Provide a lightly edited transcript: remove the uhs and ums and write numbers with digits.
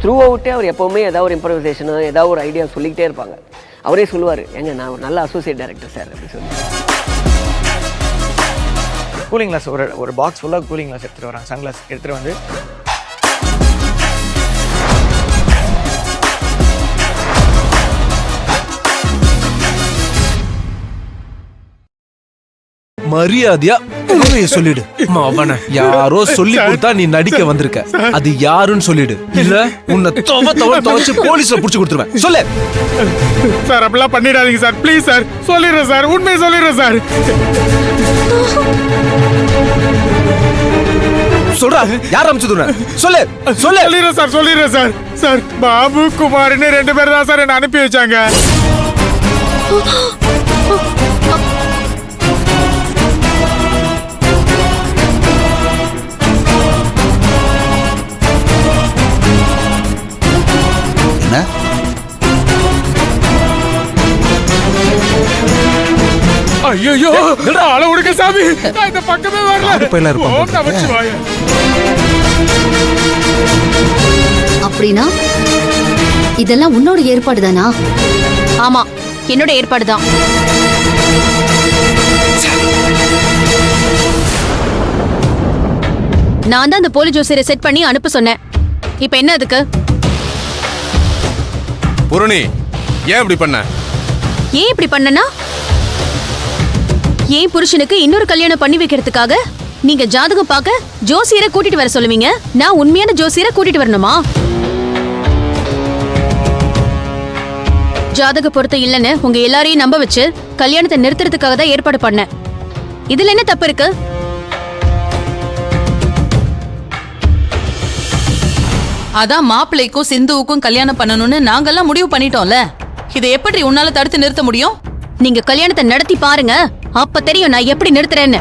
Through அவுட்டே அவர் எப்போவுமே ஏதாவது ஒரு இம்ப்ரவைசேஷனோ ஏதாவது ஒரு ஐடியா சொல்லிக்கிட்டே இருப்பாங்க. அவரே சொல்லுவார், எங்க நான் ஒரு நல்ல அசோசியேட் டைரக்டர் சார் அப்படின்னு சொல்லி. கூலிங் கிளாஸ் ஒரு பாக்ஸ் ஃபுல்லாக கூலிங் கிளாஸ் எடுத்துகிட்டு வராங்க. சன் கிளாஸ் எடுத்துகிட்டு வந்து மரியாதையா சொல்லிடு. அவன யாரோ சொல்லி கொடுத்தா நீ நடிக்க வந்திருக்க, அது யாருன்னு சொல்லிடு. இல்ல உன்னை துவச்சு போலீஸ்ல புடிச்சு கொடுத்துருவேன். சொல்லு சார். அப்படிலாம் பண்ணிடாதீங்க சார், ப்ளீஸ் சார். சொல்லிடுறேன் சார், உண்மையை சொல்லிடுறேன் சார். சொல்றா, யார் அனுப்பிச்சுடுறேன் சொல்லு. சொல்லிடுறேன் சார், சொல்லிடுறேன் சார். சார் பாபு குமார்னு 2 பேர் தான் சார் என்ன அனுப்பி வச்சாங்க. ஐயோ ஆள விடுங்க சாமி, நான் இந்த பக்கமே வரல. அப்படின்னா இதெல்லாம் உன்னோட ஏற்பாடு தானா? ஆமா, என்னோட ஏற்பாடு தான். நான் தான் அந்த போலி ஜோசியரை செட் பண்ணி அனுப்ப சொன்னேன். இப்ப என்ன அதுக்கு? பூரணி, ஏன் இப்படி பண்ண? ஏன் இப்படி பண்ணனா? ஏன் புருஷனுக்கு இன்னொரு கல்யாணம் பண்ணி வைக்கிறதுக்காக நீங்க ஜாதகம் பார்க்க ஜோசியரை கூட்டிட்டு வர சொல்லுவீங்க, நான் உண்மையான ஜோசியரை கூட்டிட்டு வரணுமா? ஜாதக பொருத்தம் இல்லைன்னு உங்க எல்லாரையும் நம்ப வச்சு கல்யாணத்தை நிறுத்துறதுக்காக தான் ஏற்பாடு பண்ணேன். இதுல என்ன தப்பு இருக்கு? அதான் மாப்பிள்ளைக்கும் சிந்துவுக்கும் கல்யாணம் பண்ணணும்னு நாங்கெல்லாம் முடிவு பண்ணிட்டோம்ல. இதை எப்படி உன்னால தடுத்து நிறுத்த முடியும்? நீங்க கல்யாணத்தை நடத்தி பாருங்க, அப்ப தெரியும் நான் எப்படி நிறுத்துறேன்னு.